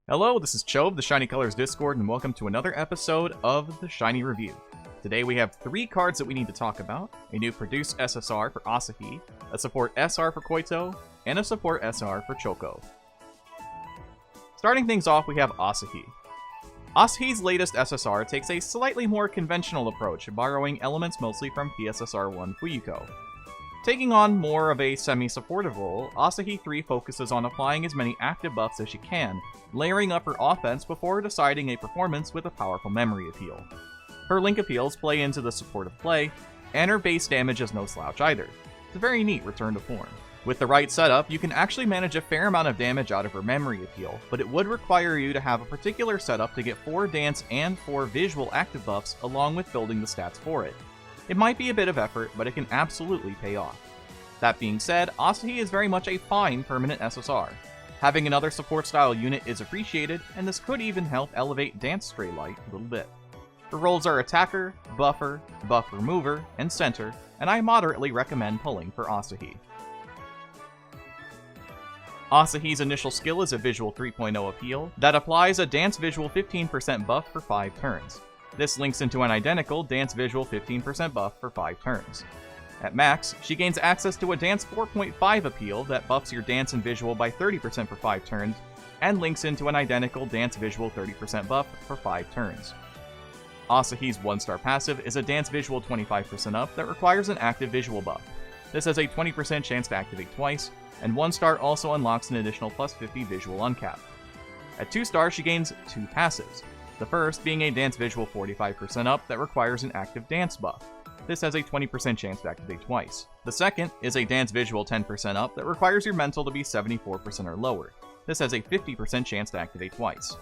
Hello, this is Cho of the Shiny Colors Discord, and welcome to another episode of the Shiny Review. Today we have 3 cards that we need to talk about: a new Produce SSR for Asahi, a Support SR for Koito, and a Support SR for Chiyoko. Starting things off, we have Asahi. Asahi's latest SSR takes a slightly more conventional approach, borrowing elements mostly from P-SSR3 Fuyuko. Taking on more of a semi-supportive role, Asahi 3 focuses on applying as many active buffs as she can, layering up her offense before deciding a performance with a powerful memory appeal. Her link appeals play into the supportive play, and her base damage is no slouch either. It's a very neat return to form. With the right setup, you can actually manage a fair amount of damage out of her memory appeal, but it would require you to have a particular setup to get 4 dance and 4 visual active buffs along with building the stats for it. It might be a bit of effort, but it can absolutely pay off. That being said, Asahi is very much a fine permanent SSR. Having another support style unit is appreciated, and this could even help elevate Dance Stray Light a little bit. Her roles are Attacker, Buffer, Buff Remover, and Center, and I moderately recommend pulling for Asahi. Asahi's initial skill is a Visual 3.0 appeal that applies a Dance Visual 15% buff for 5 turns. This links into an identical Dance Visual 15% buff for 5 turns. At max, she gains access to a Dance 4.5 appeal that buffs your Dance and Visual by 30% for 5 turns, and links into an identical Dance Visual 30% buff for 5 turns. Asahi's 1-star passive is a Dance Visual 25% up that requires an active visual buff. This has a 20% chance to activate twice, and 1-star also unlocks an additional plus 50 visual uncap. At 2-star, she gains 2 passives. The first being a Dance Visual 45% up that requires an active dance buff. This has a 20% chance to activate twice. The second is a Dance Visual 10% up that requires your mental to be 74% or lower. This has a 50% chance to activate twice.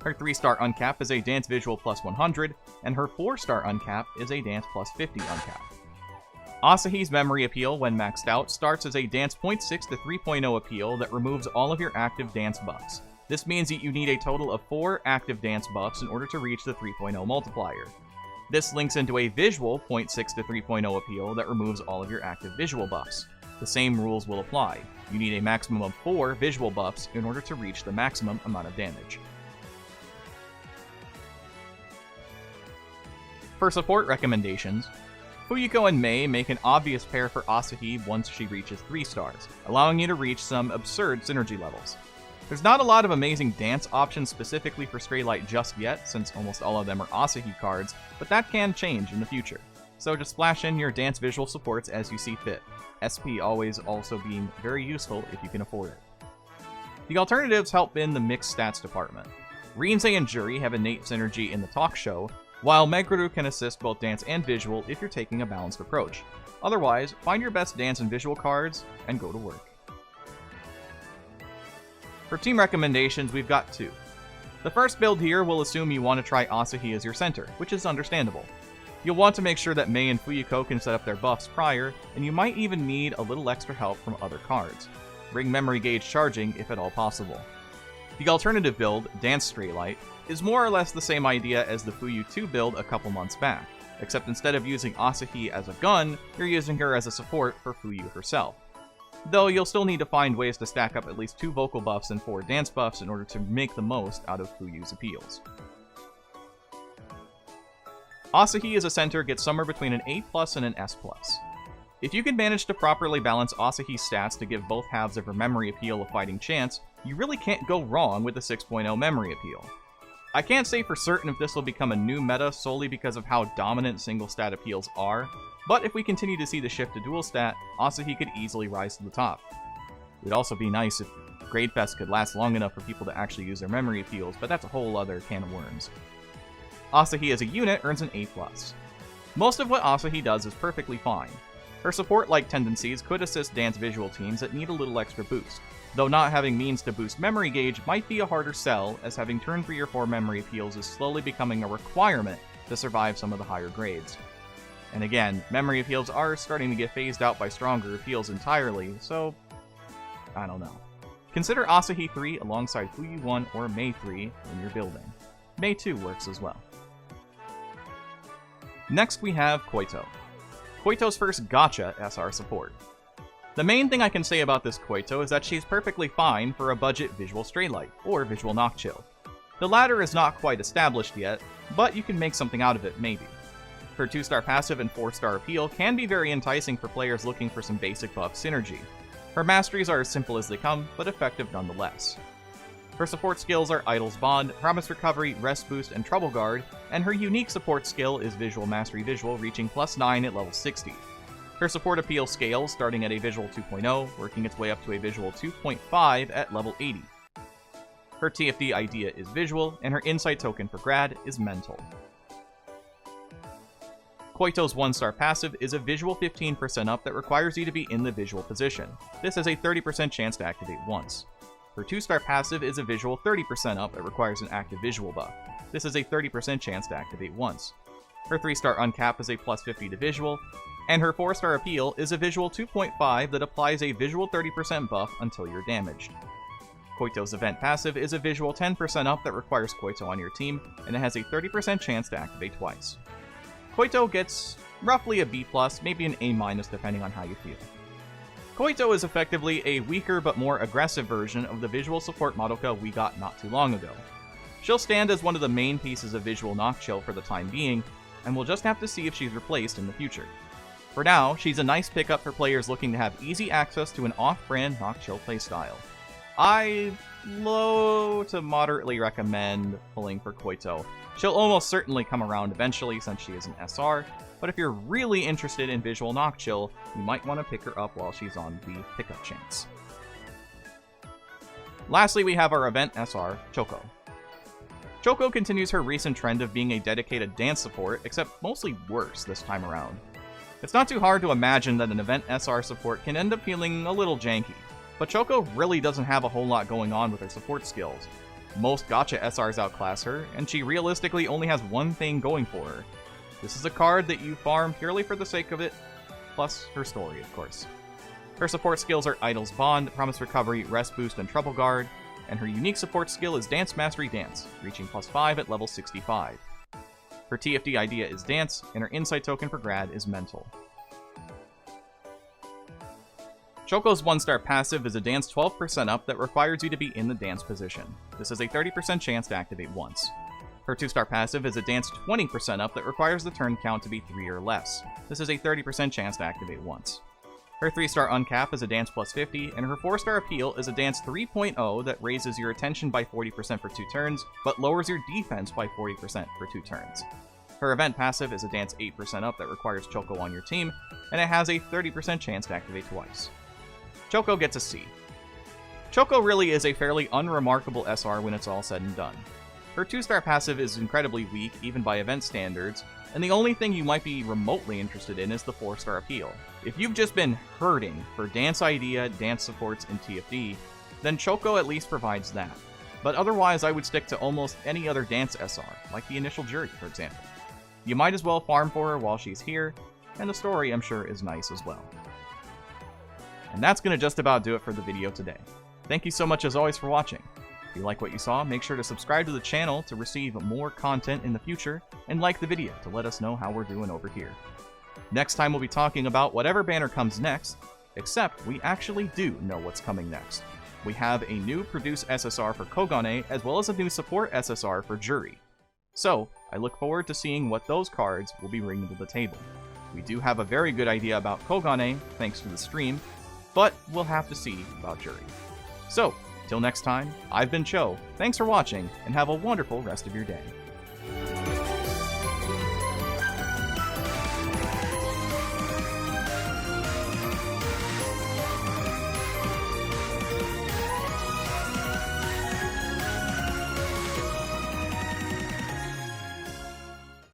Her 3-star uncap is a Dance Visual plus 100, and her 4-star uncap is a Dance plus 50 uncap. Asahi's memory appeal, when maxed out, starts as a Dance 0.6 to 3.0 appeal that removes all of your active dance buffs. This means that you need a total of 4 active dance buffs in order to reach the 3.0 multiplier. This links into a visual 0.6 to 3.0 appeal that removes all of your active visual buffs. The same rules will apply. You need a maximum of 4 visual buffs in order to reach the maximum amount of damage. For support recommendations, Fuyuko and Mei make an obvious pair for Asahi once she reaches 3 stars, allowing you to reach some absurd synergy levels. There's not a lot of amazing dance options specifically for Stray Light just yet, since almost all of them are Asahi cards, but that can change in the future. So just splash in your dance visual supports as you see fit, SP always also being very useful if you can afford it. The alternatives help in the mixed stats department. Rinzai and Juri have innate synergy in the talk show, while Meguru can assist both dance and visual if you're taking a balanced approach. Otherwise, find your best dance and visual cards and go to work. For team recommendations, we've got 2. The first build here will assume you want to try Asahi as your center, which is understandable. You'll want to make sure that Mei and Fuyuko can set up their buffs prior, and you might even need a little extra help from other cards. Bring memory gauge charging if at all possible. The alternative build, Dance Stray Light, is more or less the same idea as the Fuyu 2 build a couple months back, except instead of using Asahi as a gun, you're using her as a support for Fuyu herself. Though you'll still need to find ways to stack up at least 2 vocal buffs and 4 dance buffs in order to make the most out of Fuyu's appeals. Asahi as a center gets somewhere between an A+ and an S+. If you can manage to properly balance Asahi's stats to give both halves of her memory appeal a fighting chance, you really can't go wrong with the 6.0 memory appeal. I can't say for certain if this will become a new meta solely because of how dominant single stat appeals are, but if we continue to see the shift to dual stat, Asahi could easily rise to the top. It would also be nice if Gradefest could last long enough for people to actually use their memory appeals, but that's a whole other can of worms. Asahi as a unit earns an A+. Most of what Asahi does is perfectly fine. Her support-like tendencies could assist dance visual teams that need a little extra boost, though not having means to boost memory gauge might be a harder sell, as having turn 3 or 4 memory appeals is slowly becoming a requirement to survive some of the higher grades. And again, memory appeals are starting to get phased out by stronger appeals entirely, so I don't know. Consider Asahi 3 alongside Fuyu 1 or Mei 3 when you're building. Mei 2 works as well. Next we have Koito. Koito's first Gacha SR support. The main thing I can say about this Koito is that she's perfectly fine for a budget visual Straylight, or visual Nocchill. The latter is not quite established yet, but you can make something out of it, maybe. Her 2-star passive and 4-star appeal can be very enticing for players looking for some basic buff synergy. Her masteries are as simple as they come, but effective nonetheless. Her support skills are Idol's Bond, Promise Recovery, Rest Boost, and Trouble Guard, and her unique support skill is Visual Mastery Visual, reaching +9 at level 60. Her support appeal scales, starting at a Visual 2.0, working its way up to a Visual 2.5 at level 80. Her TFD idea is Visual, and her Insight token for Grad is Mental. Koito's 1-star passive is a visual 15% up that requires you to be in the visual position. This has a 30% chance to activate once. Her 2-star passive is a visual 30% up that requires an active visual buff. This has a 30% chance to activate once. Her 3-star uncap is a +50 to visual, and her 4-star appeal is a visual 2.5 that applies a visual 30% buff until you're damaged. Koito's event passive is a visual 10% up that requires Koito on your team, and it has a 30% chance to activate twice. Koito gets roughly a B+, maybe an A- depending on how you feel. Koito is effectively a weaker but more aggressive version of the visual support Madoka we got not too long ago. She'll stand as one of the main pieces of visual Nocchill for the time being, and we'll just have to see if she's replaced in the future. For now, she's a nice pickup for players looking to have easy access to an off-brand Nocchill playstyle. I low to moderately recommend pulling for Koito. She'll almost certainly come around eventually since she is an SR, but if you're really interested in visual Nocchill, you might want to pick her up while she's on the pickup chance. Lastly, we have our event SR, Chiyoko. Chiyoko continues her recent trend of being a dedicated dance support, except mostly worse this time around. It's not too hard to imagine that an event SR support can end up feeling a little janky, but Chiyoko really doesn't have a whole lot going on with her support skills. Most gacha SRs outclass her, and she realistically only has one thing going for her. This is a card that you farm purely for the sake of it, plus her story, of course. Her support skills are Idol's Bond, Promise Recovery, Rest Boost, and Trouble Guard, and her unique support skill is Dance Mastery Dance, reaching +5 at level 65. Her TFD idea is Dance, and her Insight token for Grad is Mental. Chiyoko's 1-star passive is a dance 12% up that requires you to be in the dance position. This has a 30% chance to activate once. Her 2-star passive is a dance 20% up that requires the turn count to be 3 or less. This has a 30% chance to activate once. Her 3-star uncap is a dance +50, and her 4-star appeal is a dance 3.0 that raises your attention by 40% for 2 turns, but lowers your defense by 40% for 2 turns. Her event passive is a dance 8% up that requires Chiyoko on your team, and it has a 30% chance to activate twice. Chiyoko gets a C. Chiyoko really is a fairly unremarkable SR when it's all said and done. Her 2-star passive is incredibly weak, even by event standards, and the only thing you might be remotely interested in is the 4-star appeal. If you've just been hurting for dance idea, dance supports, and TFD, then Chiyoko at least provides that. But otherwise, I would stick to almost any other dance SR, like the initial Jury, for example. You might as well farm for her while she's here, and the story, I'm sure, is nice as well. And that's going to just about do it for the video today. Thank you so much as always for watching. If you like what you saw, make sure to subscribe to the channel to receive more content in the future, and like the video to let us know how we're doing over here. Next time we'll be talking about whatever banner comes next, except we actually do know what's coming next. We have a new Produce SSR for Kogane, as well as a new Support SSR for Jury. So, I look forward to seeing what those cards will be bringing to the table. We do have a very good idea about Kogane, thanks to the stream, but we'll have to see about Jury. So, till next time, I've been Cho, thanks for watching, and have a wonderful rest of your day.